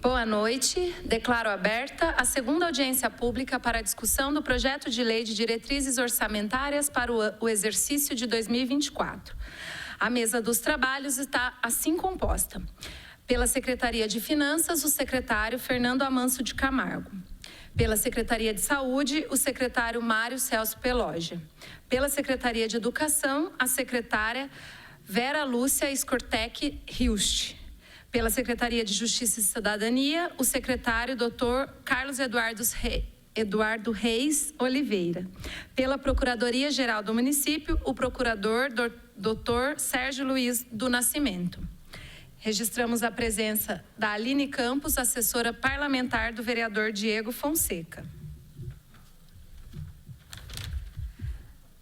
Boa noite. Declaro aberta a segunda audiência pública para a discussão do projeto de lei de diretrizes orçamentárias para o exercício de 2024. A mesa dos trabalhos está assim composta. Pela Secretaria de Finanças, o secretário Fernando Amancio de Camargo. Pela Secretaria de Saúde, o secretário Mário Celso Peloggia. Pela Secretaria de Educação, a secretária Vera Lúcia Scortec Hilst. Pela Secretaria de Justiça e Cidadania, o secretário Dr. Carlos Eduardo Reis Oliveira. Pela Procuradoria-Geral do Município, o procurador Dr. Sérgio Luiz do Nascimento. Registramos a presença da Aline Campos, assessora parlamentar do vereador Diego Fonseca.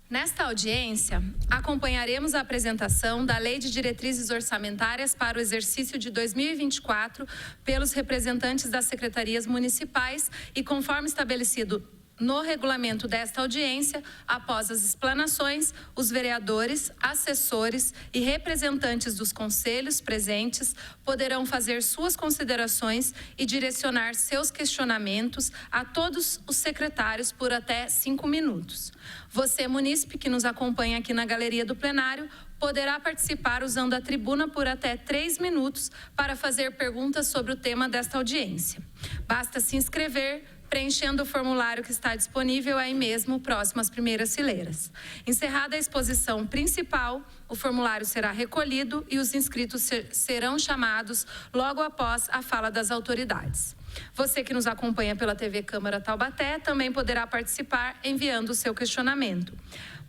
Nesta audiência, acompanharemos a apresentação da Lei de Diretrizes Orçamentárias para o exercício de 2024 pelos representantes das secretarias municipais e, conforme estabelecido no regulamento desta audiência, após as explanações, os vereadores, assessores e representantes dos conselhos presentes poderão fazer suas considerações e direcionar seus questionamentos a todos os secretários por até 5 minutos. Você, munícipe, que nos acompanha aqui na galeria do plenário, poderá participar usando a tribuna por até 3 minutos para fazer perguntas sobre o tema desta audiência. Basta se inscrever preenchendo o formulário que está disponível aí mesmo, próximo às primeiras fileiras. Encerrada a exposição principal, o formulário será recolhido e os inscritos serão chamados logo após a fala das autoridades. Você que nos acompanha pela TV Câmara Taubaté também poderá participar enviando o seu questionamento.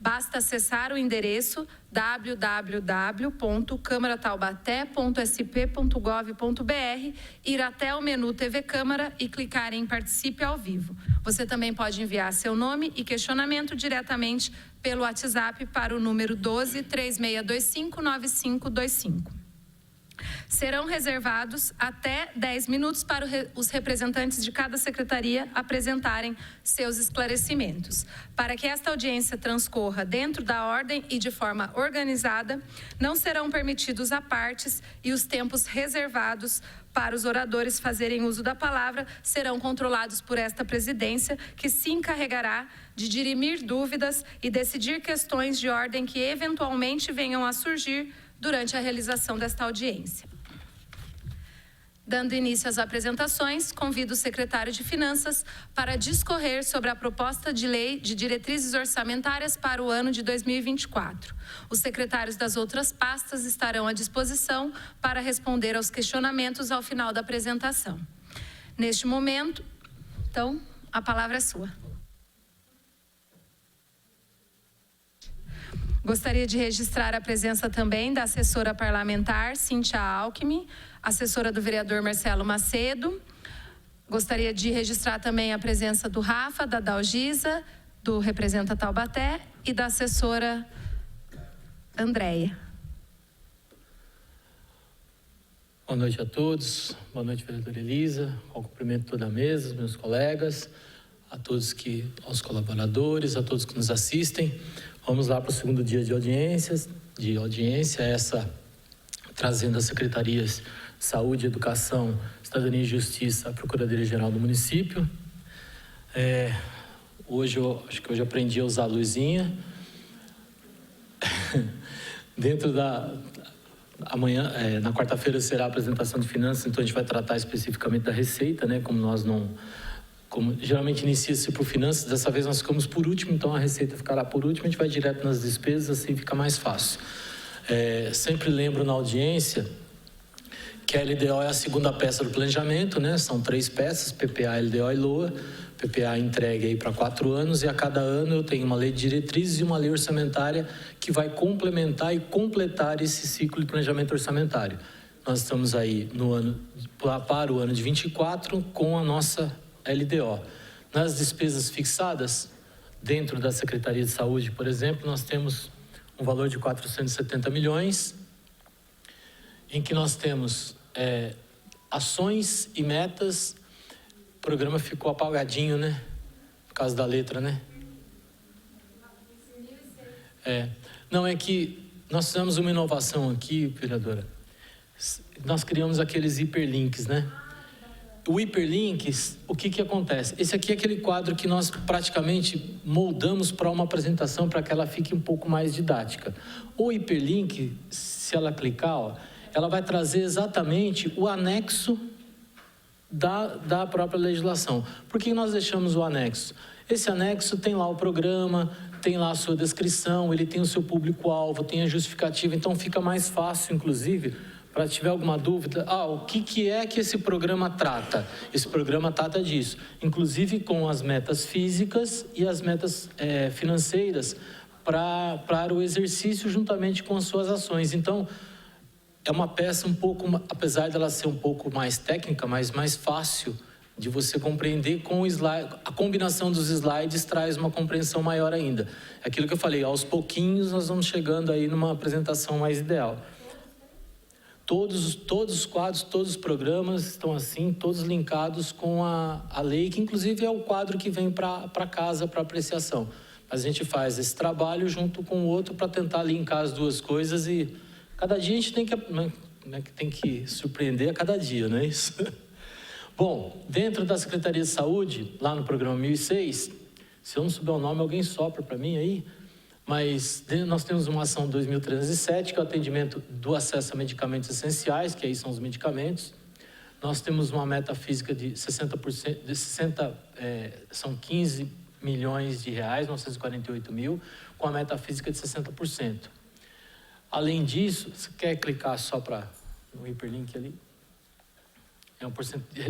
Basta acessar o endereço www.câmarataubaté.sp.gov.br, ir até o menu TV Câmara e clicar em Participe ao vivo. Você também pode enviar seu nome e questionamento diretamente pelo WhatsApp para o número 12-3625-9525. Serão reservados até 10 minutos para os representantes de cada secretaria apresentarem seus esclarecimentos. Para que esta audiência transcorra dentro da ordem e de forma organizada, não serão permitidos apartes e os tempos reservados para os oradores fazerem uso da palavra serão controlados por esta presidência, que se encarregará de dirimir dúvidas e decidir questões de ordem que eventualmente venham a surgir durante a realização desta audiência. Dando início às apresentações, convido o secretário de Finanças para discorrer sobre a proposta de lei de diretrizes orçamentárias para o ano de 2024. Os secretários das outras pastas estarão à disposição para responder aos questionamentos ao final da apresentação. Neste momento, então, a palavra é sua. Gostaria de registrar a presença também da assessora parlamentar, Cíntia Alckmin, assessora do vereador Marcelo Macedo. Gostaria de registrar também a presença do Rafa, da Dalgisa, do Representa Taubaté e da assessora Andréia. Boa noite a todos. Boa noite, vereadora Elisa. Ao cumprimento de toda a mesa, meus colegas, aos colaboradores, a todos que nos assistem. Vamos lá para o segundo dia de audiência, essa trazendo as secretarias de Saúde, Educação, Cidadania e Justiça, a Procuradoria-Geral do Município. Acho que hoje aprendi a usar a luzinha. Amanhã, na quarta-feira, será a apresentação de finanças, então a gente vai tratar especificamente da receita, né? Como geralmente inicia-se por finanças, dessa vez nós ficamos por último, então a receita ficará por último, a gente vai direto nas despesas, assim fica mais fácil. Sempre lembro na audiência que a LDO é a segunda peça do planejamento, né? São 3 peças, PPA, LDO e LOA. PPA entregue aí para 4 anos e a cada ano eu tenho uma lei de diretrizes e uma lei orçamentária que vai complementar e completar esse ciclo de planejamento orçamentário. Nós estamos aí para o ano de 24 com a nossa LDO. Nas despesas fixadas, dentro da Secretaria de Saúde, por exemplo, nós temos um valor de 470 milhões, em que nós temos ações e metas. O programa ficou apagadinho, né? Por causa da letra, né? Não, é que nós fizemos uma inovação aqui, vereadora. Nós criamos aqueles hiperlinks, né? O hiperlinks, o que acontece? Esse aqui é aquele quadro que nós praticamente moldamos para uma apresentação para que ela fique um pouco mais didática. O hiperlink, se ela clicar, ó, ela vai trazer exatamente o anexo da própria legislação. Por que nós deixamos o anexo? Esse anexo tem lá o programa, tem lá a sua descrição, ele tem o seu público-alvo, tem a justificativa, então fica mais fácil, inclusive, para tiver alguma dúvida, o que é que esse programa trata? Esse programa trata disso, inclusive com as metas físicas e as metas financeiras para o exercício juntamente com as suas ações. Então, é uma peça um pouco, apesar dela ser um pouco mais técnica, mas mais fácil de você compreender com o slide. A combinação dos slides traz uma compreensão maior ainda. É aquilo que eu falei, aos pouquinhos nós vamos chegando aí numa apresentação mais ideal. Todos os quadros, todos os programas estão assim, todos linkados com a lei, que inclusive é o quadro que vem para casa para apreciação. Mas a gente faz esse trabalho junto com o outro para tentar linkar as duas coisas e cada dia a gente tem que surpreender a cada dia, não é isso? Bom, dentro da Secretaria de Saúde, lá no programa 1006, se eu não souber o nome, alguém sopra para mim aí, mas nós temos uma ação 2307, que é o atendimento do acesso a medicamentos essenciais, que aí são os medicamentos. Nós temos uma meta física de 60%, são 15 milhões de reais, 948 mil, com a meta física de 60%. Além disso, você quer clicar só no hiperlink ali?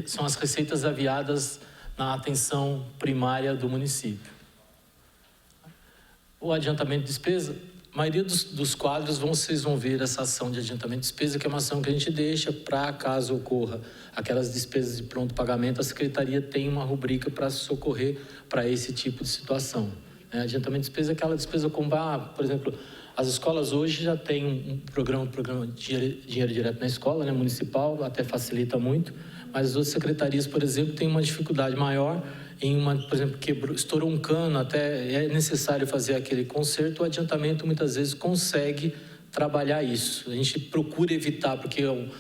São as receitas aviadas na atenção primária do município. O adiantamento de despesa, a maioria dos quadros vocês vão ver essa ação de adiantamento de despesa, que é uma ação que a gente deixa para caso ocorra aquelas despesas de pronto pagamento, a Secretaria tem uma rubrica para socorrer para esse tipo de situação. Adiantamento de despesa é aquela despesa como, por exemplo, as escolas hoje já têm um programa de dinheiro direto na escola, né, municipal, até facilita muito, mas as outras secretarias, por exemplo, têm uma dificuldade maior por exemplo, estourou um cano, até é necessário fazer aquele conserto, o adiantamento muitas vezes consegue trabalhar isso. A gente procura evitar, porque o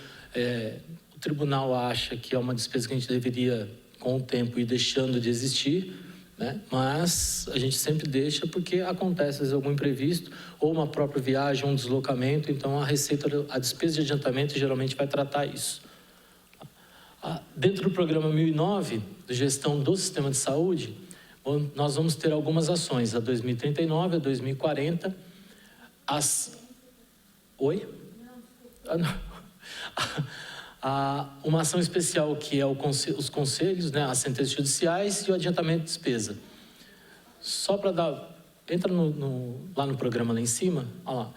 tribunal acha que é uma despesa que a gente deveria, com o tempo, ir deixando de existir, né? Mas a gente sempre deixa porque acontece às vezes algum imprevisto, ou uma própria viagem, um deslocamento, então a despesa de adiantamento geralmente vai tratar isso. Dentro do programa 1009, de gestão do sistema de saúde, nós vamos ter algumas ações, a 2039, a 2040, uma ação especial que é os conselhos, né, as sentenças judiciais e o adiantamento de despesa. Só para dar... Entra lá no programa lá em cima, olha lá.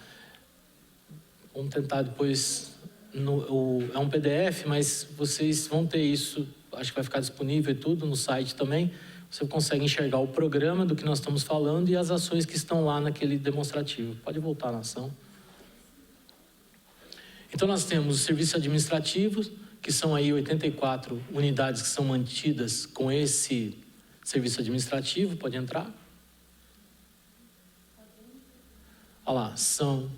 Vamos tentar depois... é um PDF, mas vocês vão ter isso, acho que vai ficar disponível e tudo no site também. Você consegue enxergar o programa do que nós estamos falando e as ações que estão lá naquele demonstrativo. Pode voltar na ação. Então, nós temos os serviços administrativos, que são aí 84 unidades que são mantidas com esse serviço administrativo. Pode entrar. Olha lá,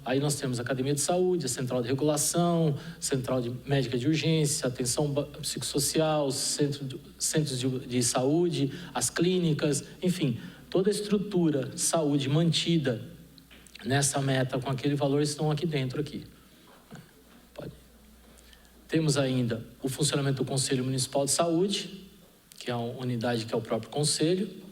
aí nós temos a Academia de Saúde, a Central de Regulação, Central Médica de Urgência, Atenção Psicossocial, Centros de Saúde, as clínicas, enfim, toda a estrutura de saúde mantida nessa meta com aquele valor estão aqui dentro. Temos ainda o funcionamento do Conselho Municipal de Saúde, que é a unidade que é o próprio Conselho.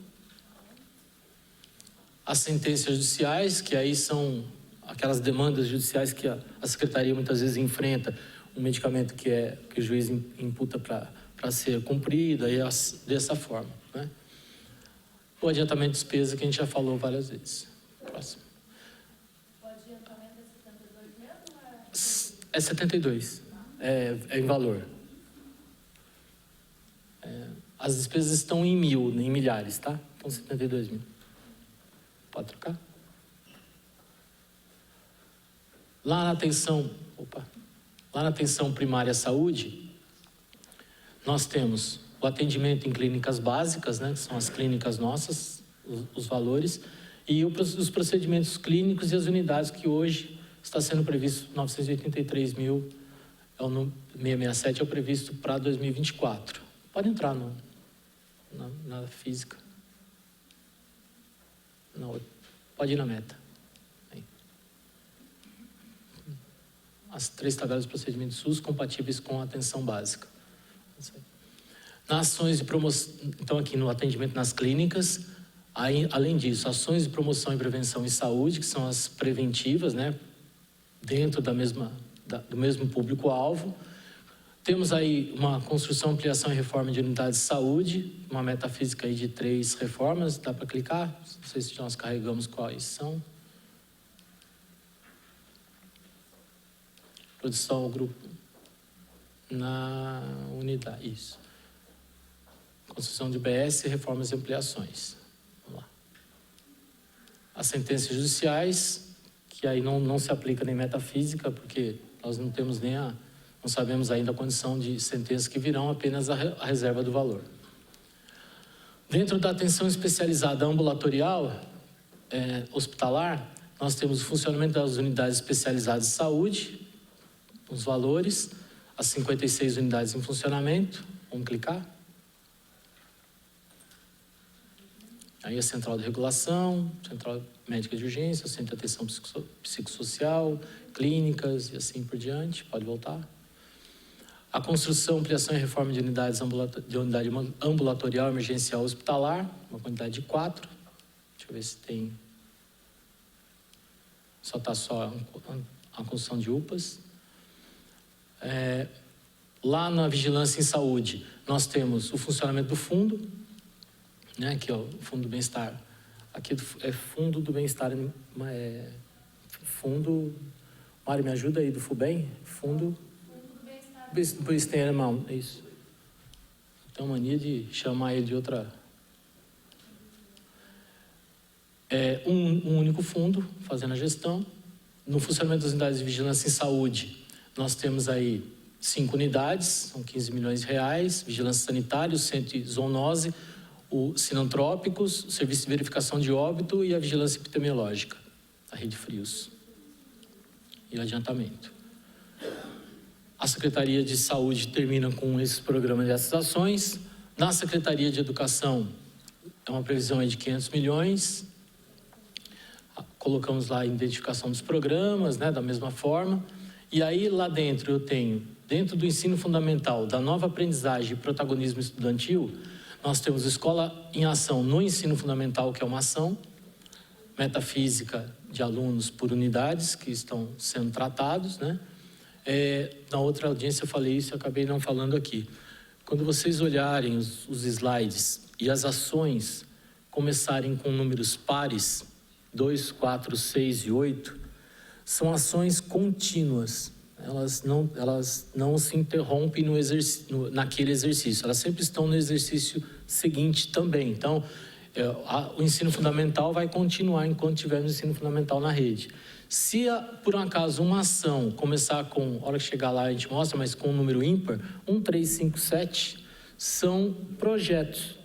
As sentenças judiciais, que aí são aquelas demandas judiciais que a Secretaria muitas vezes enfrenta, um medicamento que o juiz imputa para ser cumprido, aí dessa forma, né? O adiantamento de despesa que a gente já falou várias vezes. Próximo. O adiantamento é 72 mesmo? É 72, é em valor. As despesas estão em milhares, tá? Então 72 mil. Pode trocar. Lá na atenção primária à saúde, nós temos o atendimento em clínicas básicas, né, que são as clínicas nossas, os valores, e os procedimentos clínicos e as unidades que hoje está sendo previsto 983 mil, 667 é o previsto para 2024. Pode entrar na física. Pode ir na meta. Aí. As 3 tabelas de procedimento SUS compatíveis com a atenção básica. Nas ações de promoção, então aqui no atendimento nas clínicas, além disso, ações de promoção e prevenção em saúde, que são as preventivas, né, dentro do mesmo público-alvo. Temos aí uma construção, ampliação e reforma de unidades de saúde, uma metafísica aí de 3 reformas, dá para clicar? Não sei se nós carregamos quais são. Produção, grupo, na unidade, isso. Construção de UBS, reformas e ampliações. Vamos lá. As sentenças judiciais, que aí não se aplica nem metafísica, porque nós não temos nem não sabemos ainda a condição de sentenças que virão, apenas a reserva do valor. Dentro da atenção especializada ambulatorial, hospitalar, nós temos o funcionamento das unidades especializadas de saúde, os valores, as 56 unidades em funcionamento. Vamos clicar. Aí a central de regulação, central médica de urgência, centro de atenção psicossocial, clínicas e assim por diante. Pode voltar. A construção, ampliação e reforma de unidade ambulatorial emergencial hospitalar, uma quantidade de 4. Deixa eu ver se tem. Só está só a construção de UPAs. Lá na vigilância em saúde, nós temos o funcionamento do fundo, né, que é o Fundo do Bem-Estar. Aqui é Fundo do Bem-Estar, Fundo... Mário, me ajuda aí, do FUBEM? Fundo do Bem-Estar Animal, é isso. Tem uma mania de chamar ele de outra... um único fundo, fazendo a gestão. No funcionamento das unidades de vigilância em saúde, nós temos aí 5 unidades, são 15 milhões de reais, vigilância sanitária, o centro de zoonose, o sinantrópicos, o serviço de verificação de óbito e a vigilância epidemiológica, a Rede Frios e o adiantamento. A Secretaria de Saúde termina com esses programas e essas ações. Na Secretaria de Educação, é uma previsão aí de 500 milhões. Colocamos lá a identificação dos programas, né, da mesma forma. E aí, lá dentro, eu tenho, dentro do ensino fundamental, da nova aprendizagem e protagonismo estudantil, nós temos Escola em Ação no ensino fundamental, que é uma ação, metafísica de alunos por unidades que estão sendo tratados, né? Na outra audiência eu falei isso e acabei não falando aqui. Quando vocês olharem os slides e as ações começarem com números pares, 2, 4, 6 e 8, são ações contínuas. Elas não se interrompem naquele exercício, elas sempre estão no exercício seguinte também. Então, o ensino fundamental vai continuar enquanto tivermos ensino fundamental na rede. Se, por um acaso, uma ação começar com, a hora que chegar lá a gente mostra, mas com um número ímpar, 1, 3, 5, 7, são projetos.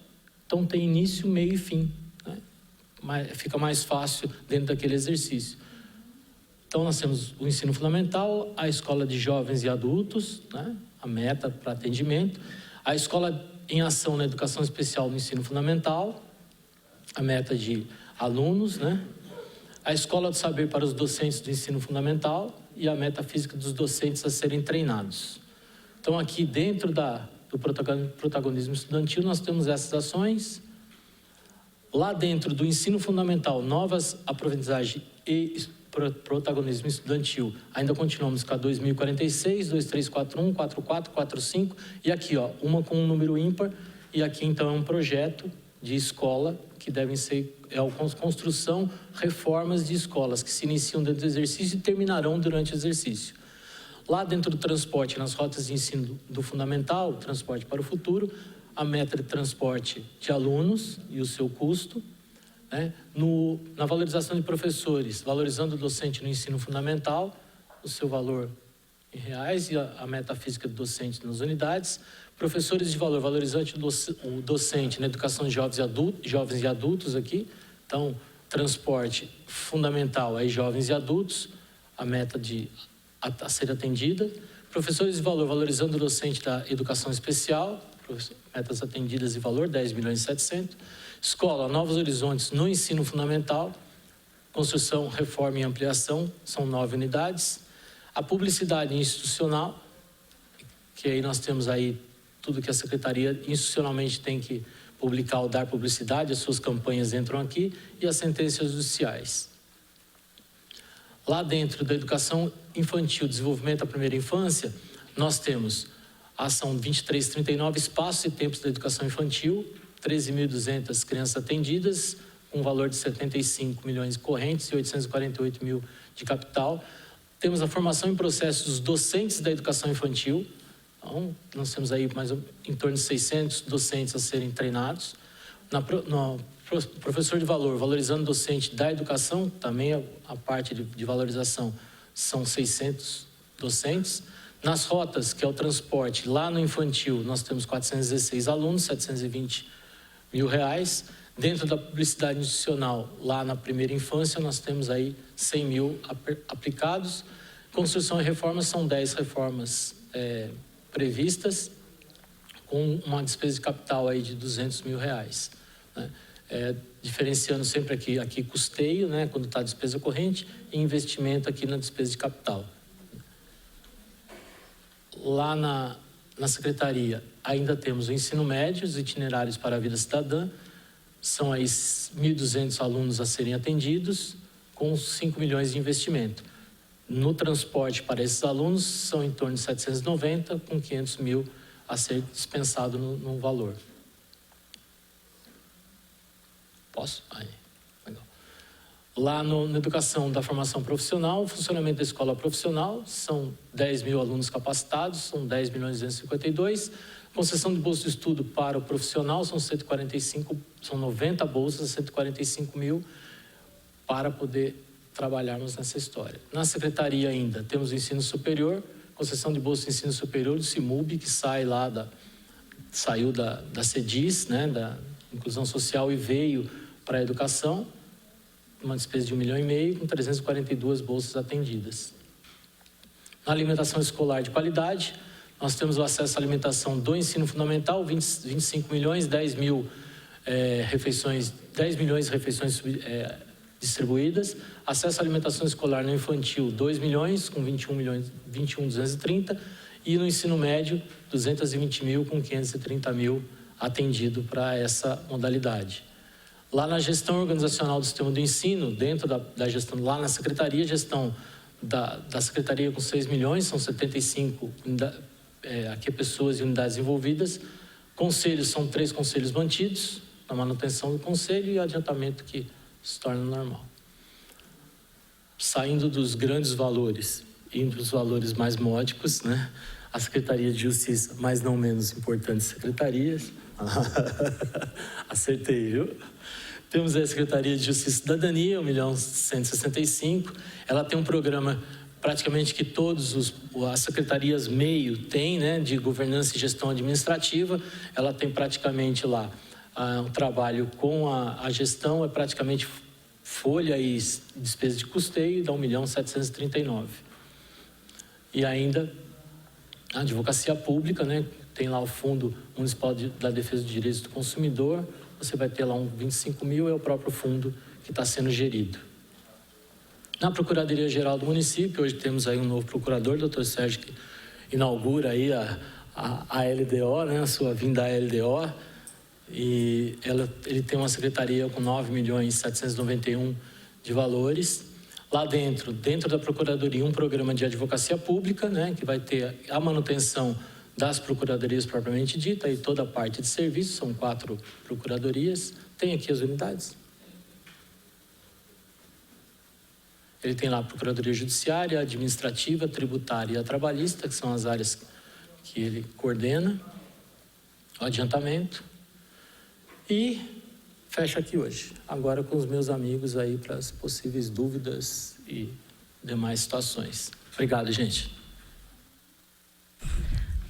Então, tem início, meio e fim, né? Fica mais fácil dentro daquele exercício. Então, nós temos o ensino fundamental, a escola de jovens e adultos, né? A meta para atendimento, a escola em ação na educação especial no ensino fundamental, a meta de alunos, né? A escola do saber para os docentes do ensino fundamental e a meta física dos docentes a serem treinados. Então, aqui dentro do protagonismo estudantil, nós temos essas ações. Lá dentro do ensino fundamental, novas aprendizagens e protagonismo estudantil, ainda continuamos com a 2046, 2341, 44, 45 e aqui, ó, uma com um número ímpar e aqui então é um projeto de escola que devem ser construção, reformas de escolas que se iniciam dentro do exercício e terminarão durante o exercício. Lá dentro do transporte, nas rotas de ensino do fundamental, transporte para o futuro, a meta de transporte de alunos e o seu custo, né? Na valorização de professores, valorizando o docente no ensino fundamental, o seu valor em reais e a metafísica do docente nas unidades. Professores de valor, valorizante o docente na educação de jovens e adultos aqui. Então, transporte fundamental aí jovens e adultos, a meta a ser atendida. Professores de valor, valorizando o docente da educação especial, metas atendidas e valor, 10.700.000. Escola Novos Horizontes no ensino fundamental, construção, reforma e ampliação, são 9 unidades. A publicidade institucional, que aí nós temos aí tudo que a Secretaria institucionalmente tem que publicar ou dar publicidade, as suas campanhas entram aqui, e as sentenças judiciais. Lá dentro da educação infantil, desenvolvimento da primeira infância, nós temos a ação 2339, espaços e tempos da educação infantil, 13.200 crianças atendidas, com um valor de 75 milhões correntes e 848 mil de capital. Temos a formação em processos dos docentes da educação infantil. Então, nós temos aí mais em torno de 600 docentes a serem treinados. No professor de valor, valorizando docente da educação, também a parte de valorização, são 600 docentes. Nas rotas, que é o transporte, lá no infantil, nós temos 416 alunos, 720 mil reais. Dentro da publicidade institucional, lá na primeira infância, nós temos aí 100 mil aplicados. Construção e reforma, são 10 reformas previstas, com uma despesa de capital aí de 200 mil reais. Né? Diferenciando sempre aqui custeio, né, quando está a despesa corrente, e investimento aqui na despesa de capital. Lá na Secretaria, ainda temos o ensino médio, os itinerários para a vida cidadã, são aí 1.200 alunos a serem atendidos, com 5 milhões de investimento. No transporte para esses alunos, são em torno de 790, com 500 mil a ser dispensado no valor. Posso? Aí, legal. Lá na educação da formação profissional, o funcionamento da escola profissional, são 10 mil alunos capacitados, são 10.252. Concessão de bolsa de estudo para o profissional, são 90 bolsas, 145 mil, para poder trabalharmos nessa história. Na Secretaria ainda, temos o ensino superior, concessão de bolsa de ensino superior do CIMUB, que saiu da CEDIS, né, da Inclusão Social, e veio para a educação, uma despesa de 1,5 milhão, com 342 bolsas atendidas. Na alimentação escolar de qualidade, nós temos o acesso à alimentação do ensino fundamental, 25 milhões, 10 milhões de refeições distribuídas. Acesso à alimentação escolar no infantil, 2 milhões, com 21.230. E no ensino médio, 220 mil, com 530 mil atendido para essa modalidade. Lá na gestão organizacional do sistema do ensino, dentro da gestão, lá na Secretaria, gestão da Secretaria com 6 milhões, são 75 aqui pessoas e unidades envolvidas. Conselhos, são 3 conselhos mantidos, na manutenção do conselho e adiantamento que se torna normal. Saindo dos grandes valores, indo para os valores mais módicos, né? A Secretaria de Justiça, mas não menos importantes secretarias. Acertei, viu? Temos a Secretaria de Justiça e Cidadania, 1.165.000. Ela tem um programa praticamente que as secretarias meio têm, né, de governança e gestão administrativa. Ela tem praticamente lá um trabalho com a gestão, é praticamente folha e despesa de custeio, dá 1.739.000. E ainda a advocacia pública, né, tem lá o Fundo Municipal da Defesa dos Direitos do Consumidor, você vai ter lá 25 mil, é o próprio fundo que está sendo gerido. Na Procuradoria-Geral do município, hoje temos aí um novo procurador, doutor Sérgio, que inaugura aí a LDO, né, a sua vinda à LDO, e ele tem uma secretaria com 9.791.000 de valores. Lá dentro da Procuradoria, um programa de advocacia pública, né, que vai ter a manutenção das procuradorias propriamente dita e toda a parte de serviço, são 4 procuradorias. Tem aqui as unidades. Ele tem lá a Procuradoria Judiciária, Administrativa, Tributária e a Trabalhista, que são as áreas que ele coordena, o adiantamento. E fecho aqui hoje, agora com os meus amigos aí para as possíveis dúvidas e demais situações. Obrigado, gente.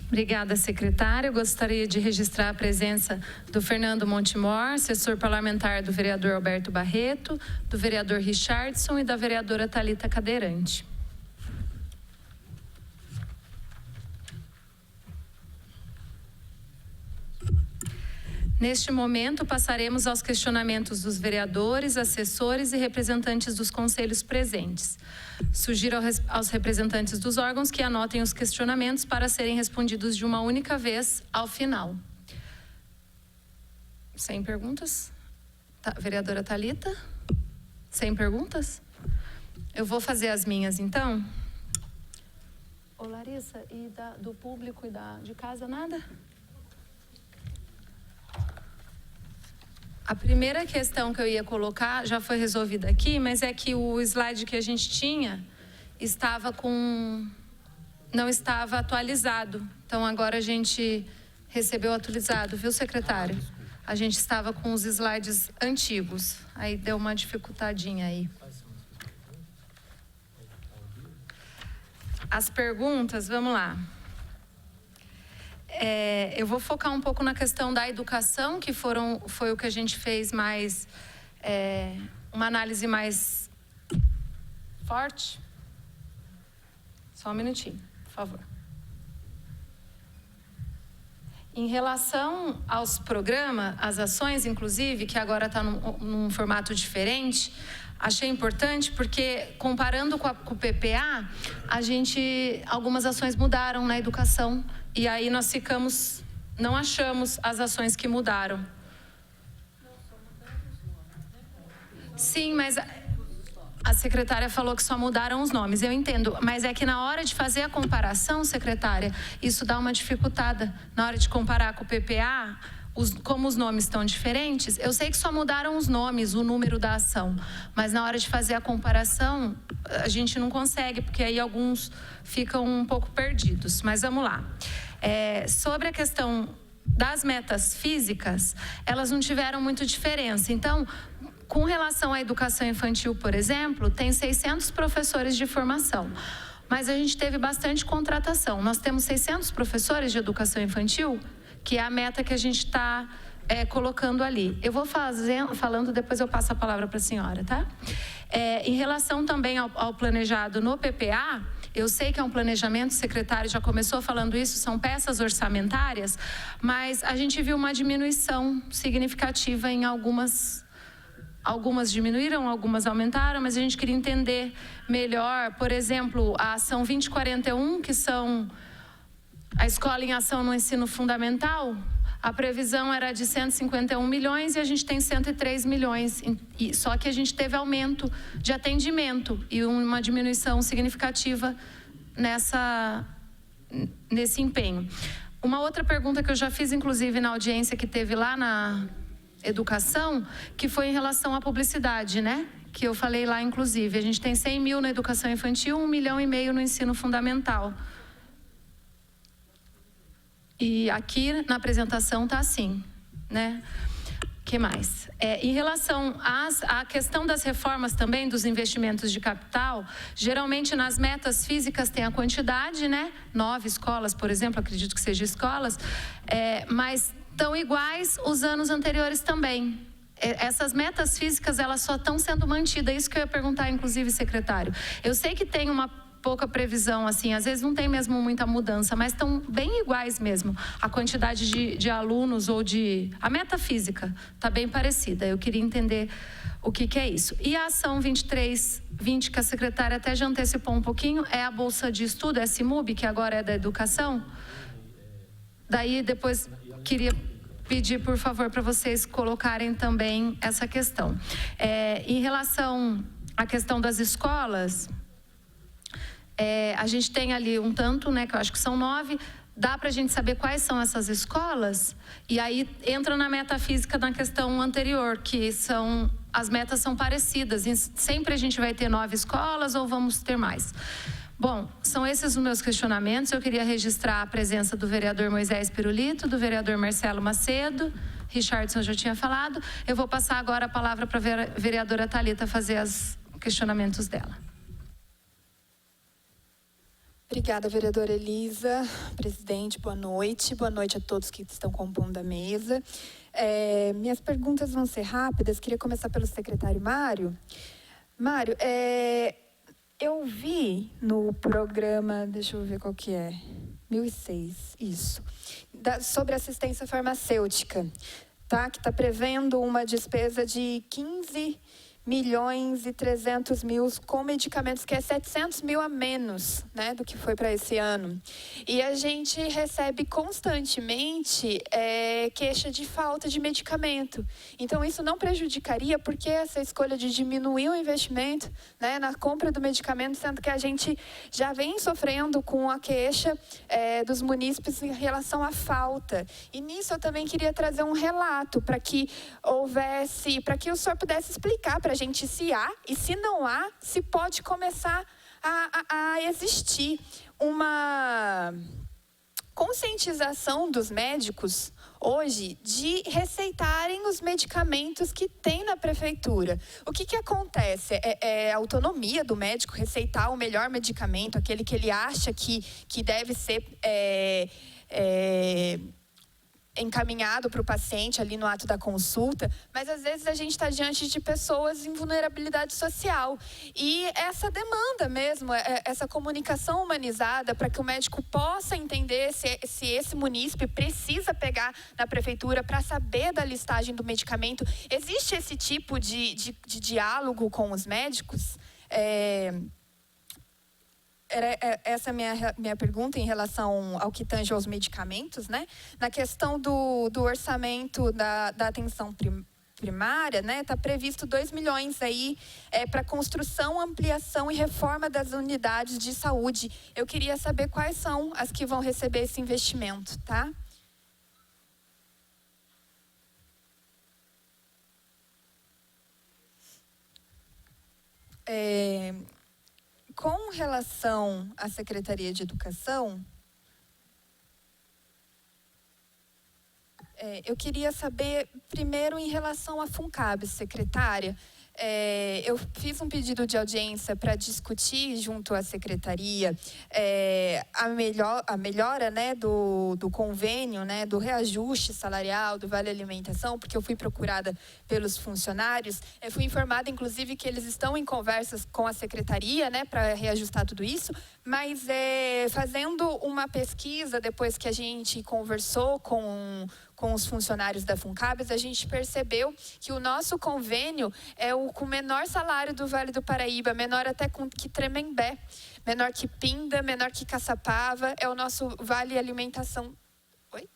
Obrigada, secretária. Eu gostaria de registrar a presença do Fernando Montemor, assessor parlamentar do vereador Alberto Barreto, do vereador Richardson e da vereadora Thalita Cadeirante. Neste momento, passaremos aos questionamentos dos vereadores, assessores e representantes dos conselhos presentes. Sugiro aos representantes dos órgãos que anotem os questionamentos para serem respondidos de uma única vez ao final. Sem perguntas? Vereadora Thalita? Sem perguntas? Eu vou fazer as minhas, então. Ô, Larissa, e do público e de casa, nada? A primeira questão que eu ia colocar já foi resolvida aqui, mas é que o slide que a gente tinha não estava atualizado. Então, agora a gente recebeu atualizado, viu, secretário? A gente estava com os slides antigos, aí deu uma dificultadinha aí. As perguntas, vamos lá. Eu vou focar um pouco na questão da educação, que foi o que a gente fez mais, uma análise mais forte. Só um minutinho, por favor. Em relação aos programas, às ações, inclusive, que agora está num formato diferente, achei importante porque, comparando com o PPA, algumas ações mudaram na educação. E aí nós não achamos as ações que mudaram. Sim, mas a secretária falou que só mudaram os nomes, eu entendo. Mas é que na hora de fazer a comparação, secretária, isso dá uma dificultada. Na hora de comparar com o PPA, como os nomes estão diferentes, eu sei que só mudaram os nomes, o número da ação. Mas na hora de fazer a comparação, a gente não consegue, porque aí alguns ficam um pouco perdidos. Mas vamos lá. Sobre a questão das metas físicas, elas não tiveram muita diferença. Então, com relação à educação infantil, por exemplo, tem 600 professores de formação. Mas a gente teve bastante contratação. Nós temos 600 professores de educação infantil, que é a meta que a gente está colocando ali. Eu vou falando, depois eu passo a palavra para a senhora, tá? Em relação também ao planejado no PPA, eu sei que é um planejamento, o secretário já começou falando isso, são peças orçamentárias, mas a gente viu uma diminuição significativa em algumas diminuíram, algumas aumentaram, mas a gente queria entender melhor, por exemplo, a ação 2041, que são a Escola em Ação no Ensino Fundamental. A previsão era de 151 milhões e a gente tem 103 milhões. Só que a gente teve aumento de atendimento e uma diminuição significativa nesse empenho. Uma outra pergunta que eu já fiz, inclusive, na audiência que teve lá na educação, que foi em relação à publicidade, né? Que eu falei lá, inclusive. A gente tem 100 mil na educação infantil, 1,5 milhão no ensino fundamental. E aqui na apresentação está assim, né? O que mais? Em relação à questão das reformas também, dos investimentos de capital, geralmente nas metas físicas tem a quantidade, né? 9 escolas, por exemplo, acredito que seja escolas, mas estão iguais os anos anteriores também. Essas metas físicas, elas só estão sendo mantidas, isso que eu ia perguntar, inclusive, secretário. Eu sei que tem uma pouca previsão, assim, às vezes não tem mesmo muita mudança, mas estão bem iguais mesmo. A quantidade de alunos ou a meta física está bem parecida. Eu queria entender o que é isso. E a ação 2320, que a secretária até já antecipou um pouquinho, é a Bolsa de Estudo, a SIMUB, que agora é da Educação. Daí, depois, queria pedir, por favor, para vocês colocarem também essa questão. Em relação à questão das escolas, a gente tem ali um tanto, né, que eu acho que são 9, dá para a gente saber quais são essas escolas, e aí entra na metafísica na questão anterior, que as metas são parecidas, sempre a gente vai ter 9 escolas ou vamos ter mais? Bom, são esses os meus questionamentos. Eu queria registrar a presença do vereador Moisés Pirulito, do vereador Marcelo Macedo, Richardson já tinha falado. Eu vou passar agora a palavra para a vereadora Thalita fazer os questionamentos dela. Obrigada, vereadora Elisa. Presidente, boa noite. Boa noite a todos que estão compondo a mesa. Minhas perguntas vão ser rápidas. Queria começar pelo secretário Mário. Mário, eu vi no programa, deixa eu ver qual que é, 1006, isso, sobre assistência farmacêutica. tá? Que está prevendo uma despesa de 15.300.000 com medicamentos, que é 700 mil a menos, né, do que foi para esse ano. E a gente recebe constantemente queixa de falta de medicamento. Então, isso não prejudicaria, porque essa escolha de diminuir o investimento, né, na compra do medicamento, sendo que a gente já vem sofrendo com a queixa dos munícipes em relação à falta. E nisso eu também queria trazer um relato para que o senhor pudesse explicar para a gente se há, e se não há, se pode começar a existir uma conscientização dos médicos hoje de receitarem os medicamentos que tem na prefeitura. O que acontece? É a autonomia do médico receitar o melhor medicamento, aquele que ele acha que deve ser encaminhado para o paciente ali no ato da consulta, mas às vezes a gente está diante de pessoas em vulnerabilidade social. E essa demanda mesmo, essa comunicação humanizada para que o médico possa entender se esse munícipe precisa pegar na prefeitura para saber da listagem do medicamento. Existe esse tipo de diálogo com os médicos? Essa é a minha pergunta em relação ao que tange aos medicamentos, né? Na questão do orçamento da atenção primária, né? Está previsto 2 milhões aí para construção, ampliação e reforma das unidades de saúde. Eu queria saber quais são as que vão receber esse investimento, tá? Com relação à Secretaria de Educação, eu queria saber, primeiro, em relação à FUNCABS, secretária. Eu fiz um pedido de audiência para discutir junto à secretaria a melhora, né, do convênio, né, do reajuste salarial, do Vale Alimentação, porque eu fui procurada pelos funcionários. Eu fui informada, inclusive, que eles estão em conversas com a secretaria, né, para reajustar tudo isso, mas fazendo uma pesquisa, depois que a gente conversou com os funcionários da FUNCABS, a gente percebeu que o nosso convênio é o com menor salário do Vale do Paraíba, menor até que Tremembé, menor que Pinda, menor que Caçapava, é o nosso Vale Alimentação. Oi?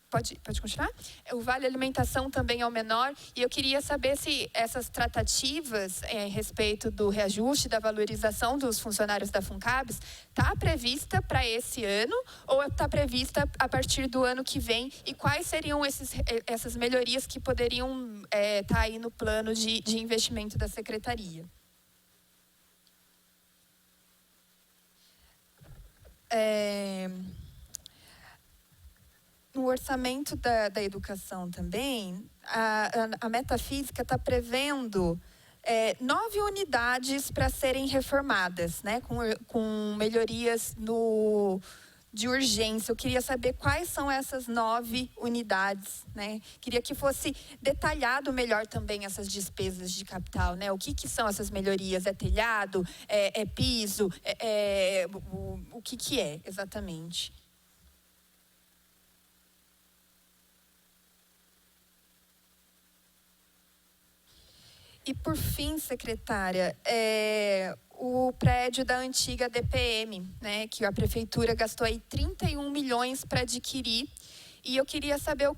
Pode continuar? O Vale Alimentação também é o menor, e eu queria saber se essas tratativas a respeito do reajuste, da valorização dos funcionários da FUNCABS, está prevista para esse ano ou está prevista a partir do ano que vem, e quais seriam essas melhorias que poderiam estar aí no plano de investimento da Secretaria? No orçamento da educação também, a metafísica está prevendo 9 unidades para serem reformadas, né, com melhorias de urgência. Eu queria saber quais são essas 9 unidades, né? Queria que fosse detalhado melhor também essas despesas de capital, né? O que são essas melhorias? É telhado? É piso? O que é exatamente? E, por fim, secretária, o prédio da antiga DPM, né, que a prefeitura gastou aí 31 milhões para adquirir. E eu queria saber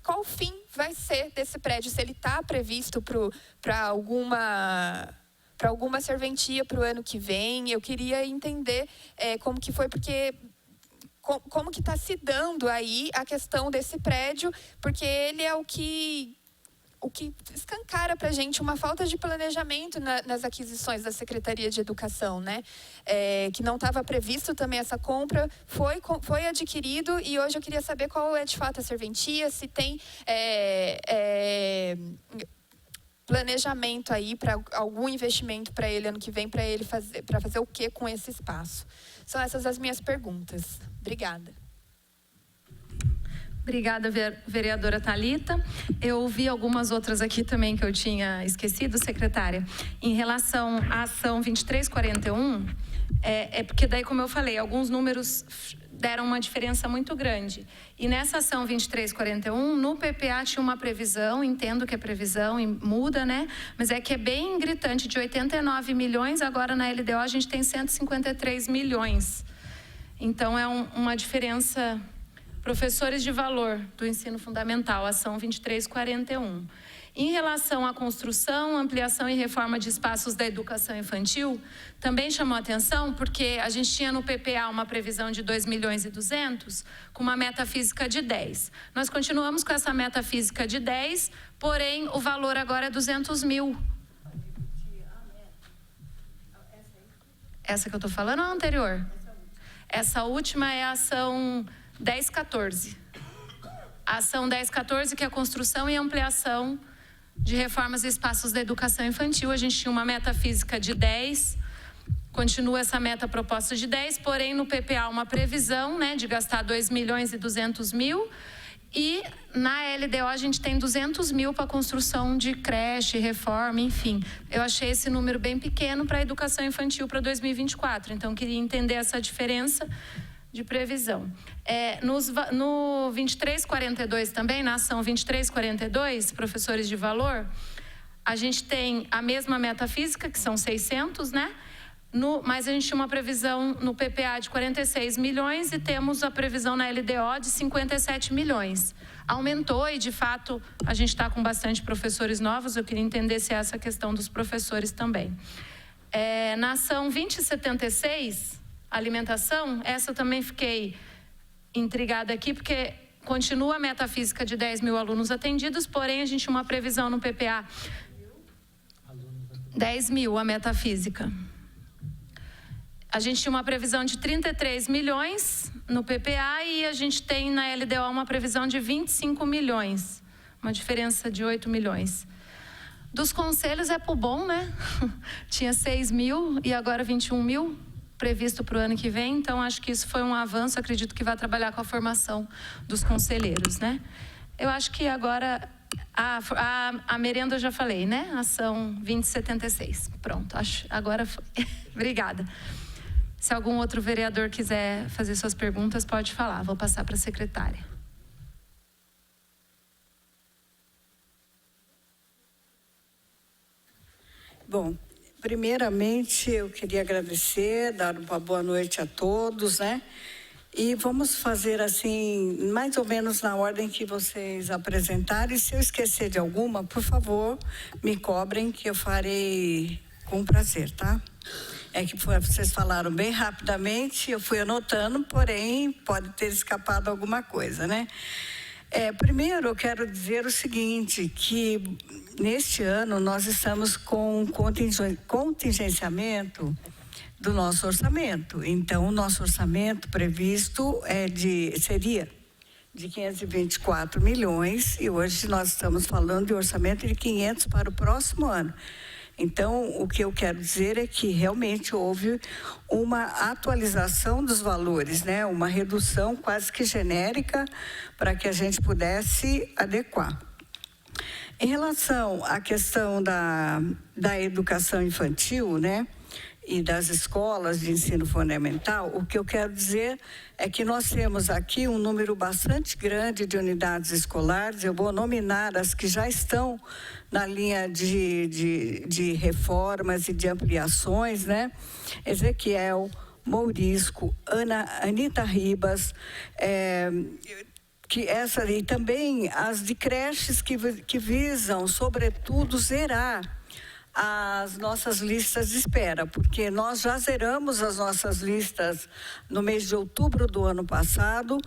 qual o fim vai ser desse prédio, se ele está previsto para alguma serventia para o ano que vem. Eu queria entender como que foi, porque como que está se dando aí a questão desse prédio, porque ele é o que escancara para a gente uma falta de planejamento nas aquisições da Secretaria de Educação, né? Que não estava previsto também essa compra, foi adquirido, e hoje eu queria saber qual é de fato a serventia, se tem planejamento aí para algum investimento para ele ano que vem, para fazer o que com esse espaço. São essas as minhas perguntas. Obrigada. Obrigada, vereadora Thalita. Eu ouvi algumas outras aqui também que eu tinha esquecido, secretária. Em relação à ação 2341, porque daí, como eu falei, alguns números deram uma diferença muito grande. E nessa ação 2341, no PPA tinha uma previsão, entendo que é previsão e muda, né? Mas é que é bem gritante, de 89 milhões, agora na LDO a gente tem 153 milhões. Então é uma diferença. Professores de valor do ensino fundamental, ação 2341. Em relação à construção, ampliação e reforma de espaços da educação infantil, também chamou atenção porque a gente tinha no PPA uma previsão de 2 milhões e 200, com uma meta física de 10. Nós continuamos com essa meta física de 10, porém o valor agora é 200 mil. Essa que eu estou falando ou a anterior? Essa última é a ação 1014. A ação 1014, que é a construção e ampliação de reformas e espaços da educação infantil. A gente tinha uma meta física de 10, continua essa meta proposta de 10, porém no PPA uma previsão, né, de gastar 2 milhões e 200 mil, e na LDO a gente tem 200 mil para construção de creche, reforma, enfim. Eu achei esse número bem pequeno para a educação infantil para 2024, então queria entender essa diferença de previsão. No 2342 também, na ação 2342, professores de valor, a gente tem a mesma meta física, que são 600, né? Mas a gente tinha uma previsão no PPA de 46 milhões e temos a previsão na LDO de 57 milhões. Aumentou e, de fato, a gente está com bastante professores novos. Eu queria entender se é essa questão dos professores também. Na ação 2076... alimentação, essa eu também fiquei intrigada aqui, porque continua a meta física de 10 mil alunos atendidos, porém a gente tinha uma previsão no PPA, 10 mil a meta física. A gente tinha uma previsão de 33 milhões no PPA e a gente tem na LDO uma previsão de 25 milhões, uma diferença de 8 milhões. Dos conselhos é pro bom, né? Tinha 6 mil e agora 21 mil. Previsto para o ano que vem, então acho que isso foi um avanço, acredito que vai trabalhar com a formação dos conselheiros, né? Eu acho que agora, a merenda eu já falei, né? Ação 2076, pronto, agora foi. Obrigada. Se algum outro vereador quiser fazer suas perguntas, pode falar, vou passar para a secretária. Bom, primeiramente, eu queria agradecer, dar uma boa noite a todos, né? E vamos fazer assim, mais ou menos na ordem que vocês apresentaram. E se eu esquecer de alguma, por favor, me cobrem que eu farei com prazer, tá? É que vocês falaram bem rapidamente, eu fui anotando, porém, pode ter escapado alguma coisa, né? Primeiro, eu quero dizer o seguinte, que neste ano nós estamos com contingenciamento do nosso orçamento. Então, o nosso orçamento previsto seria de 524 milhões e hoje nós estamos falando de orçamento de 500 para o próximo ano. Então, o que eu quero dizer é que realmente houve uma atualização dos valores, né? Uma redução quase que genérica para que a gente pudesse adequar. Em relação à questão da educação infantil, né? E das escolas de ensino fundamental, o que eu quero dizer é que nós temos aqui um número bastante grande de unidades escolares. Eu vou nominar as que já estão na linha de reformas e de ampliações, né? Ezequiel, Mourisco, Anita Ribas, e também as de creches que visam, sobretudo, zerar as nossas listas de espera, porque nós já zeramos as nossas listas no mês de outubro do ano passado,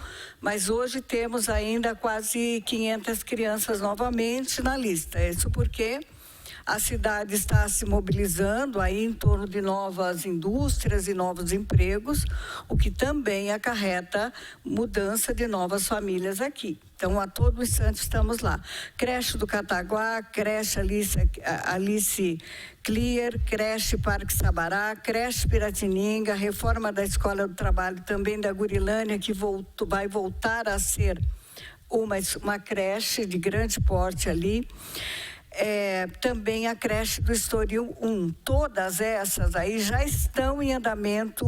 mas hoje temos ainda quase 500 crianças novamente na lista. Isso porque a cidade está se mobilizando aí em torno de novas indústrias e novos empregos, o que também acarreta mudança de novas famílias aqui. Então, a todo instante estamos lá. Creche do Cataguá, creche Alice Clear, creche Parque Sabará, creche Piratininga, reforma da Escola do Trabalho também da Gurilândia, que vai voltar a ser uma creche de grande porte ali. também a creche do Estoril 1. Todas essas aí já estão em andamento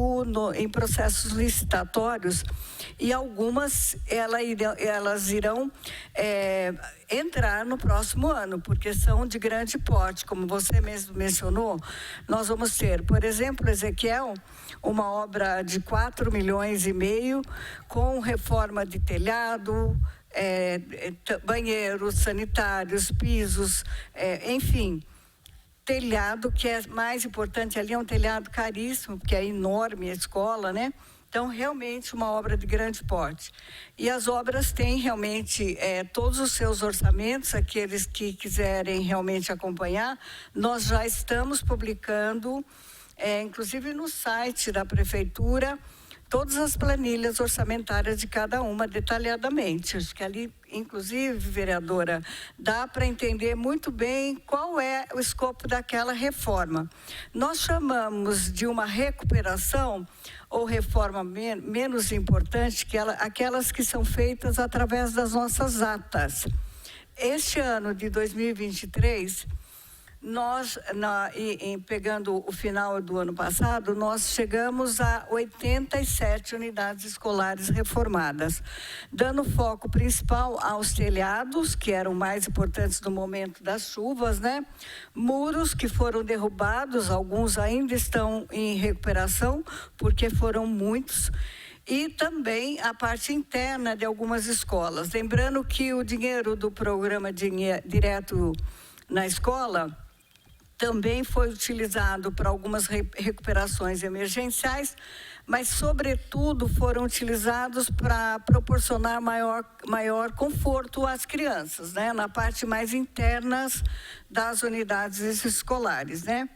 em processos licitatórios e algumas elas irão entrar no próximo ano, porque são de grande porte, como você mesmo mencionou. Nós vamos ter, por exemplo, Ezequiel, uma obra de 4,5 milhões com reforma de telhado, banheiros, sanitários, pisos, enfim, telhado, que é mais importante ali, é um telhado caríssimo, porque é enorme a escola, né? Então, realmente, uma obra de grande porte. E as obras têm realmente todos os seus orçamentos, aqueles que quiserem realmente acompanhar, nós já estamos publicando, inclusive no site da Prefeitura, todas as planilhas orçamentárias de cada uma detalhadamente. Acho que ali, inclusive, vereadora, dá para entender muito bem qual é o escopo daquela reforma. Nós chamamos de uma recuperação ou reforma menos importante, aquelas que são feitas através das nossas atas. Este ano de 2023, nós, pegando o final do ano passado, nós chegamos a 87 unidades escolares reformadas, dando foco principal aos telhados, que eram mais importantes no momento das chuvas, né? Muros que foram derrubados, alguns ainda estão em recuperação, porque foram muitos, e também a parte interna de algumas escolas. Lembrando que o dinheiro do programa Direto na Escola também foi utilizado para algumas recuperações emergenciais, mas, sobretudo, foram utilizados para proporcionar maior conforto às crianças, né? Na parte mais interna das unidades escolares, né?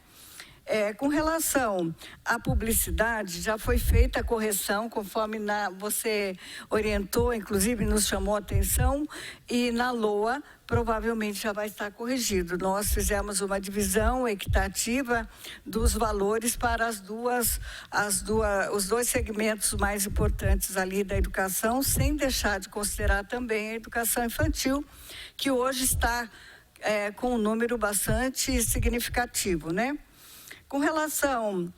Com relação à publicidade, já foi feita a correção, conforme você orientou, inclusive nos chamou a atenção, e na LOA provavelmente já vai estar corrigido. Nós fizemos uma divisão equitativa dos valores para os dois segmentos mais importantes ali da educação, sem deixar de considerar também a educação infantil, que hoje está com um número bastante significativo, né? Com relação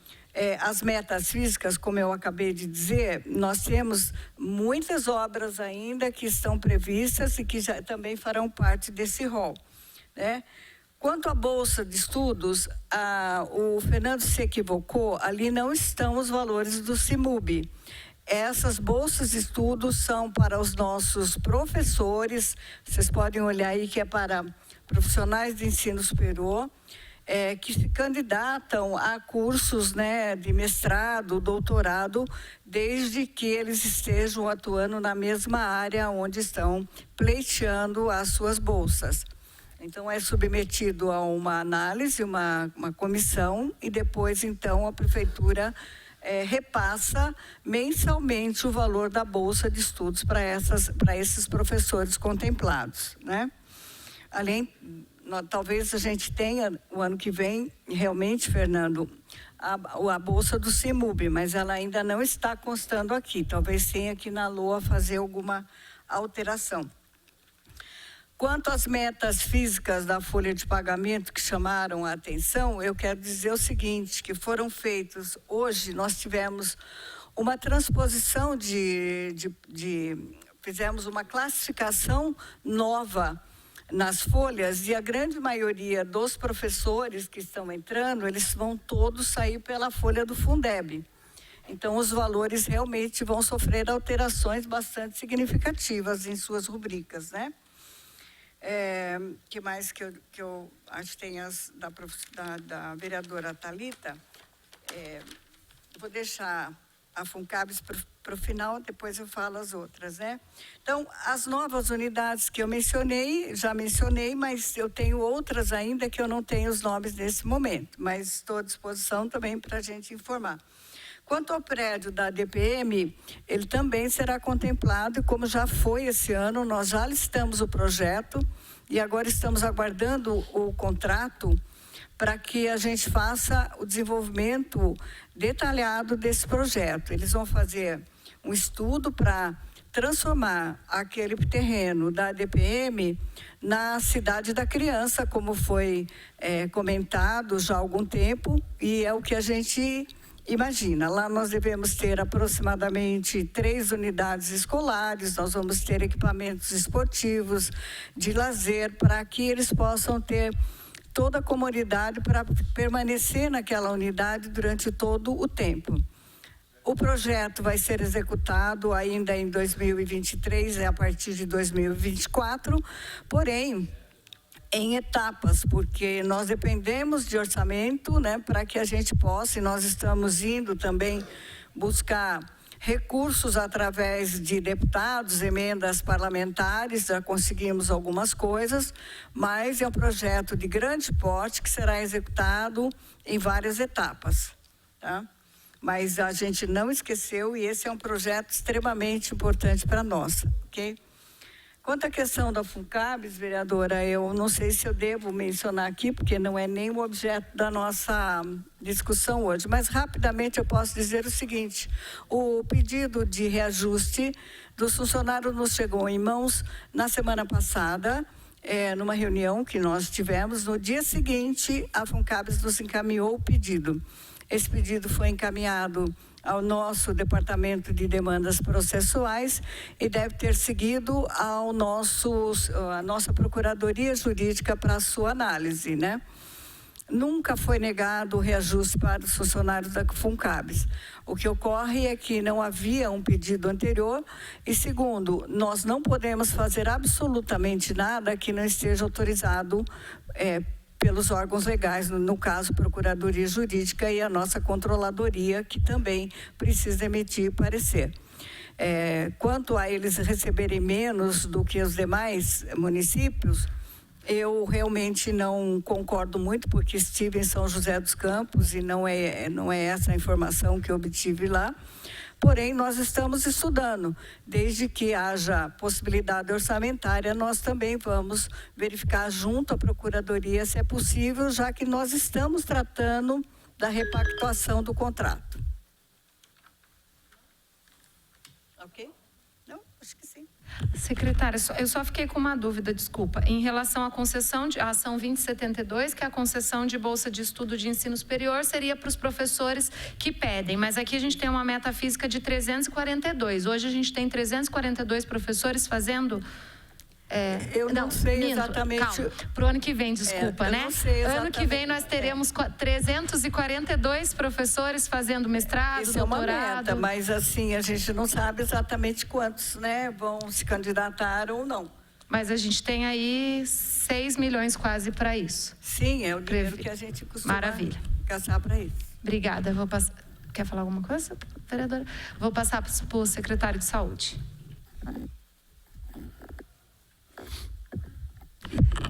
às metas físicas, como eu acabei de dizer, nós temos muitas obras ainda que estão previstas e que já também farão parte desse rol, né? Quanto à Bolsa de Estudos, o Fernando se equivocou, ali não estão os valores do CIMUB. Essas bolsas de estudos são para os nossos professores, vocês podem olhar aí que é para profissionais de ensino superior, que se candidatam a cursos, né, de mestrado, doutorado, desde que eles estejam atuando na mesma área onde estão pleiteando as suas bolsas. Então, é submetido a uma análise, uma comissão, e depois, então, a prefeitura repassa mensalmente o valor da bolsa de estudos para esses professores contemplados, né? Talvez a gente tenha, o ano que vem, realmente, Fernando, a bolsa do CIMUB, mas ela ainda não está constando aqui. Talvez tenha aqui na LOA fazer alguma alteração. Quanto às metas físicas da folha de pagamento que chamaram a atenção, eu quero dizer o seguinte, que foram feitos, hoje nós tivemos uma transposição fizemos uma classificação nova nas folhas, e a grande maioria dos professores que estão entrando, eles vão todos sair pela folha do Fundeb. Então, os valores realmente vão sofrer alterações bastante significativas em suas rubricas, né? Que mais que eu acho que tem da vereadora Thalita. Vou deixar a Funcabes para o final, depois eu falo as outras, né? Então, as novas unidades que eu já mencionei, mas eu tenho outras ainda que eu não tenho os nomes nesse momento, mas estou à disposição também para a gente informar. Quanto ao prédio da DPM, ele também será contemplado, e como já foi esse ano, nós já listamos o projeto e agora estamos aguardando o contrato para que a gente faça o desenvolvimento detalhado desse projeto. Eles vão fazer um estudo para transformar aquele terreno da DPM na cidade da criança, como foi comentado já há algum tempo, e é o que a gente imagina. Lá nós devemos ter aproximadamente 3 unidades escolares, nós vamos ter equipamentos esportivos, de lazer, para que eles possam ter toda a comodidade para permanecer naquela unidade durante todo o tempo. O projeto vai ser executado ainda em 2023, a partir de 2024, porém, em etapas, porque nós dependemos de orçamento, né, para que a gente possa, e nós estamos indo também buscar recursos através de deputados, emendas parlamentares, já conseguimos algumas coisas, mas é um projeto de grande porte que será executado em várias etapas, tá? Mas a gente não esqueceu, e esse é um projeto extremamente importante para nós, ok? Quanto à questão da FUNCABS, vereadora, eu não sei se eu devo mencionar aqui, porque não é nem o objeto da nossa discussão hoje, mas rapidamente eu posso dizer o seguinte: o pedido de reajuste dos funcionários nos chegou em mãos na semana passada, numa reunião que nós tivemos. No dia seguinte, a FUNCABS nos encaminhou o pedido. Esse pedido foi encaminhado ao nosso Departamento de Demandas Processuais e deve ter seguido a nossa Procuradoria Jurídica para a sua análise, né? Nunca foi negado o reajuste para os funcionários da FUNCABS. O que ocorre é que não havia um pedido anterior e, segundo, nós não podemos fazer absolutamente nada que não esteja autorizado pelos órgãos legais, no caso, Procuradoria Jurídica e a nossa Controladoria, que também precisa emitir parecer. Quanto a eles receberem menos do que os demais municípios, eu realmente não concordo muito, porque estive em São José dos Campos e não é essa a informação que eu obtive lá. Porém, nós estamos estudando. Desde que haja possibilidade orçamentária, nós também vamos verificar junto à Procuradoria se é possível, já que nós estamos tratando da repactuação do contrato. Ok? Não? Acho que sim. Secretária, eu só fiquei com uma dúvida, desculpa. Em relação à concessão de ação 2072, que é a concessão de bolsa de estudo de ensino superior, seria para os professores que pedem, mas aqui a gente tem uma meta física de 342. Hoje a gente tem 342 professores fazendo... eu não sei exatamente. Calma, para o ano que vem, desculpa, né? Não sei exatamente. Ano que vem nós teremos 342 professores fazendo mestrado, Isso doutorado. É uma meta, mas assim, a gente não sabe exatamente quantos, né, vão se candidatar ou não. Mas a gente tem aí 6 milhões quase para isso. Sim, é o dinheiro que a gente costuma gastar para isso. Obrigada. Vou passar. Quer falar alguma coisa, vereadora? Vou passar para o secretário de Saúde.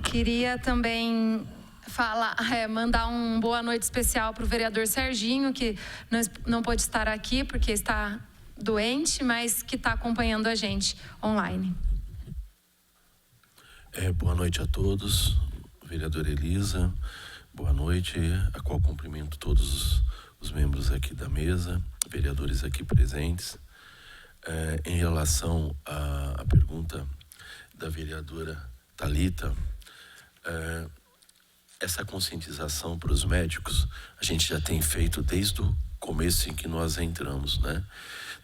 Queria também mandar uma boa noite especial para o vereador Serginho, que não pôde estar aqui porque está doente, mas que está acompanhando a gente online. Boa noite a todos, vereadora Elisa, boa noite, a qual cumprimento todos os membros aqui da mesa, vereadores aqui presentes. Em relação à pergunta da vereadora Thalita, essa conscientização para os médicos, a gente já tem feito desde o começo em que nós entramos, né?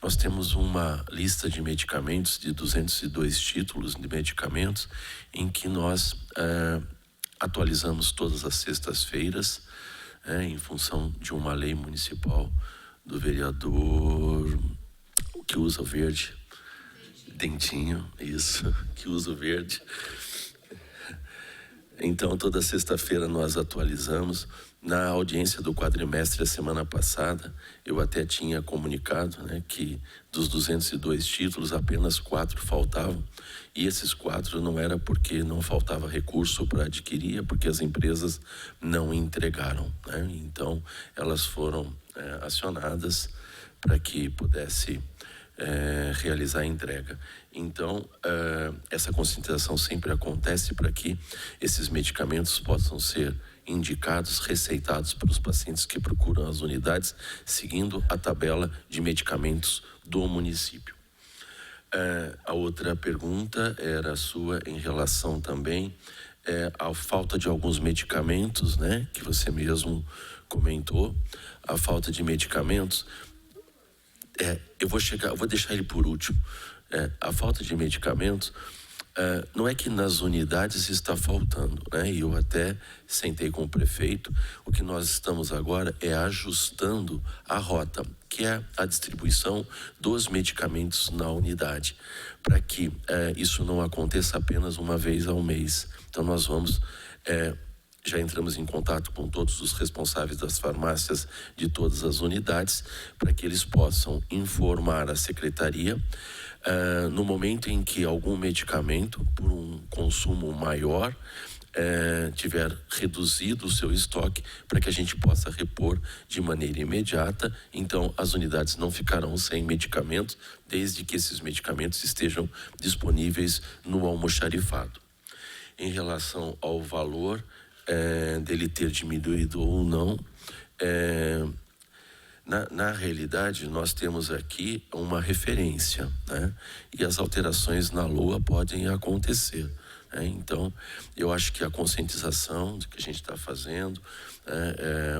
Nós temos uma lista de medicamentos de 202 títulos de medicamentos em que nós atualizamos todas as sextas-feiras, em função de uma lei municipal do vereador que usa o verde, Dentinho, isso, que usa o verde. Então, toda sexta-feira nós atualizamos. Na audiência do quadrimestre a semana passada, eu até tinha comunicado, né, que dos 202 títulos, apenas 4 faltavam. E esses 4 não era porque não faltava recurso para adquirir, é porque as empresas não entregaram, né? Então, elas foram acionadas para que pudesse realizar a entrega. Então, essa conscientização sempre acontece para que esses medicamentos possam ser indicados, receitados para os pacientes que procuram as unidades, seguindo a tabela de medicamentos do município. A outra pergunta era sua em relação também à falta de alguns medicamentos, né, que você mesmo comentou, a falta de medicamentos. Eu vou deixar ele por último. A falta de medicamentos não é que nas unidades está faltando, né? E eu até sentei com o prefeito. O que nós estamos agora é ajustando a rota, que é a distribuição dos medicamentos na unidade, para que isso não aconteça apenas uma vez ao mês. Então nós vamos já entramos em contato com todos os responsáveis das farmácias de todas as unidades, para que eles possam informar a secretaria no momento em que algum medicamento, por um consumo maior, tiver reduzido o seu estoque, para que a gente possa repor de maneira imediata. Então, as unidades não ficarão sem medicamentos, desde que esses medicamentos estejam disponíveis no almoxarifado. Em relação ao valor dele ter diminuído ou não, na realidade, nós temos aqui uma referência, né? E as alterações na LOA podem acontecer, né? Então, eu acho que a conscientização que a gente está fazendo,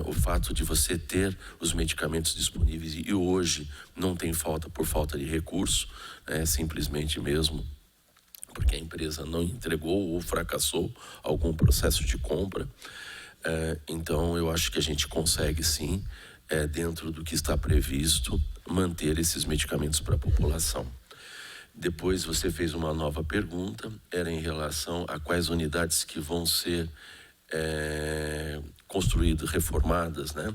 o fato de você ter os medicamentos disponíveis e hoje não tem falta por falta de recurso, simplesmente mesmo porque a empresa não entregou ou fracassou algum processo de compra. Então, eu acho que a gente consegue sim, dentro do que está previsto, manter esses medicamentos para a população. Depois você fez uma nova pergunta, era em relação a quais unidades que vão ser construídas, reformadas, né?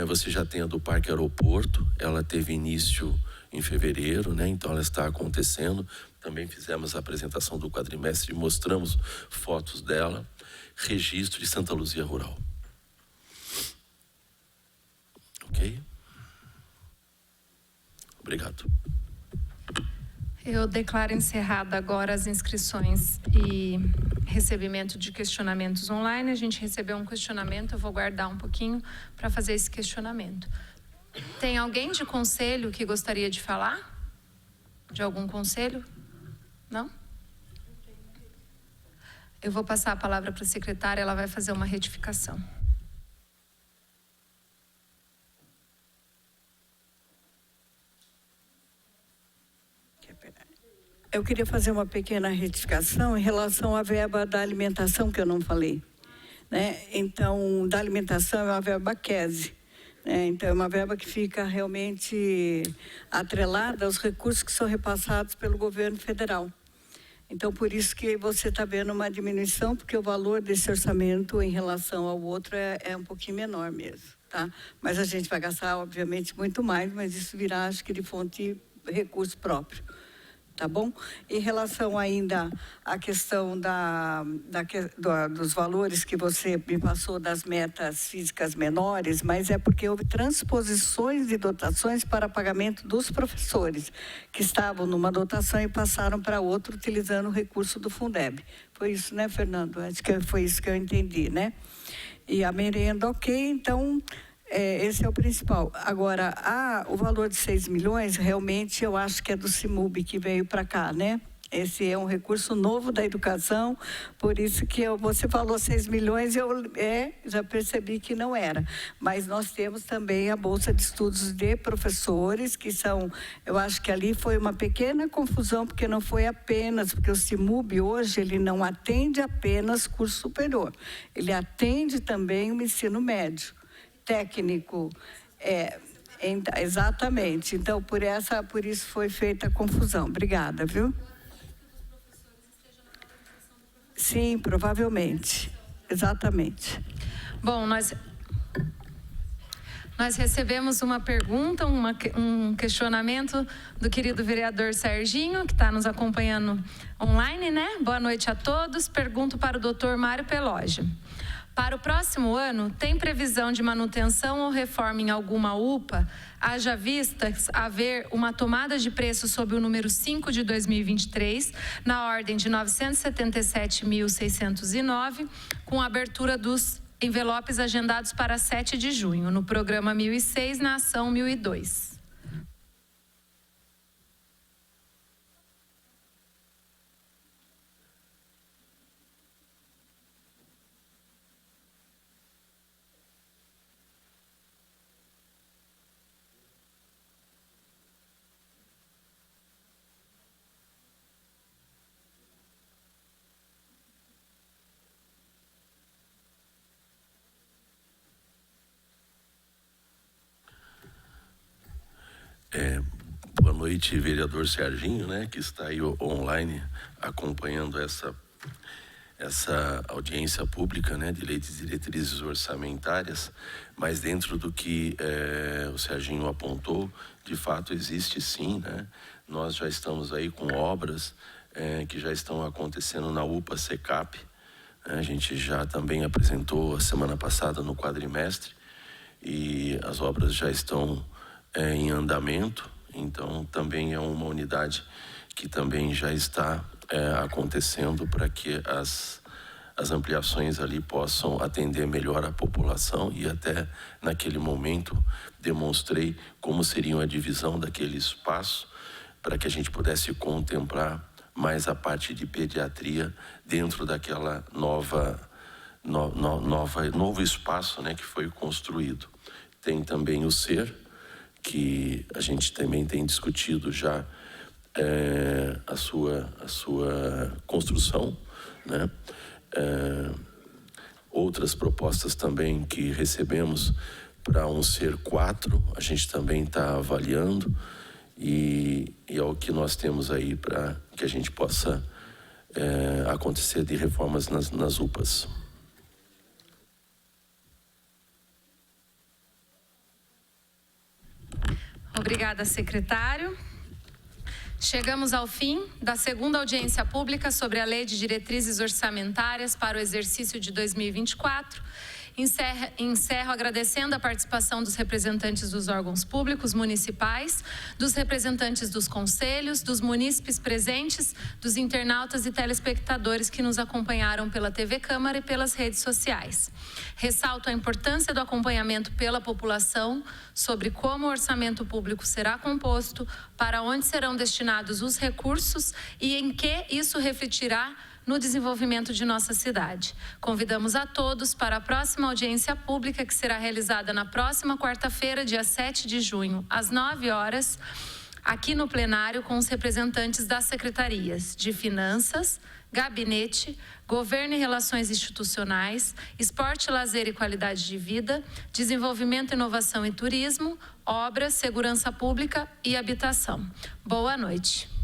Você já tem a do Parque Aeroporto, ela teve início em fevereiro, né? Então ela está acontecendo. Também fizemos a apresentação do quadrimestre e mostramos fotos dela. Registro de Santa Luzia Rural. Ok? Obrigado. Eu declaro encerrada agora as inscrições e recebimento de questionamentos online. A gente recebeu um questionamento, eu vou guardar um pouquinho para fazer esse questionamento. Tem alguém de conselho que gostaria de falar? De algum conselho? Não? Eu vou passar a palavra para a secretária, ela vai fazer uma retificação. Eu queria fazer uma pequena retificação em relação à verba da alimentação, que eu não falei, né? Então, da alimentação é uma verba QESE, né? Então, é uma verba que fica realmente atrelada aos recursos que são repassados pelo governo federal. Então, por isso que você está vendo uma diminuição, porque o valor desse orçamento em relação ao outro é um pouquinho menor mesmo, tá? Mas a gente vai gastar, obviamente, muito mais, mas isso virá, acho que, de fonte recurso próprio. Tá bom? Em relação ainda à questão dos valores que você me passou das metas físicas menores, mas é porque houve transposições de dotações para pagamento dos professores, que estavam numa dotação e passaram para outra utilizando o recurso do Fundeb. Foi isso, né, Fernando? Acho que foi isso que eu entendi, né? E a merenda, ok, então... esse é o principal. Agora, o valor de 6 milhões, realmente, eu acho que é do CIMUB que veio para cá, né? Esse é um recurso novo da educação, por isso que você falou 6 milhões, eu já percebi que não era. Mas nós temos também a Bolsa de Estudos de Professores, que são, eu acho que ali foi uma pequena confusão, porque não foi apenas, porque o CIMUB hoje, ele não atende apenas curso superior, ele atende também o ensino médio. Técnico, exatamente. Então, por isso foi feita a confusão. Obrigada, viu? Sim, provavelmente. Exatamente. Bom, nós recebemos uma pergunta, um questionamento do querido vereador Serginho, que está nos acompanhando online, né? Boa noite a todos. Pergunto para o doutor Mário Peloggia. Para o próximo ano, tem previsão de manutenção ou reforma em alguma UPA, haja vista haver uma tomada de preço sob o número 5 de 2023, na ordem de 977.609, com a abertura dos envelopes agendados para 7 de junho, no programa 1006, na ação 1002. Boa noite, vereador Serginho, né, que está aí online acompanhando essa audiência pública, né, de leis e diretrizes orçamentárias, mas dentro do que o Serginho apontou, de fato existe sim, né? Nós já estamos aí com obras que já estão acontecendo na UPA Secap. A gente já também apresentou a semana passada no quadrimestre e as obras já estão em andamento. Então também é uma unidade que também já está acontecendo para que as ampliações ali possam atender melhor a população, e até naquele momento demonstrei como seria a divisão daquele espaço para que a gente pudesse contemplar mais a parte de pediatria dentro daquela novo espaço, né, que foi construído. Tem também o SER, que a gente também tem discutido já a sua construção, né? Outras propostas também que recebemos para um SER 4, a gente também está avaliando, e é o que nós temos aí para que a gente possa acontecer de reformas nas UPAs. Obrigada, secretário. Chegamos ao fim da segunda audiência pública sobre a Lei de Diretrizes Orçamentárias para o exercício de 2024. Encerro agradecendo a participação dos representantes dos órgãos públicos municipais, dos representantes dos conselhos, dos munícipes presentes, dos internautas e telespectadores que nos acompanharam pela TV Câmara e pelas redes sociais. Ressalto a importância do acompanhamento pela população sobre como o orçamento público será composto, para onde serão destinados os recursos e em que isso refletirá no desenvolvimento de nossa cidade. Convidamos a todos para a próxima audiência pública, que será realizada na próxima quarta-feira, dia 7 de junho, às 9 horas, aqui no plenário, com os representantes das secretarias de Finanças, Gabinete, Governo e Relações Institucionais, Esporte, Lazer e Qualidade de Vida, Desenvolvimento, Inovação e Turismo, Obras, Segurança Pública e Habitação. Boa noite.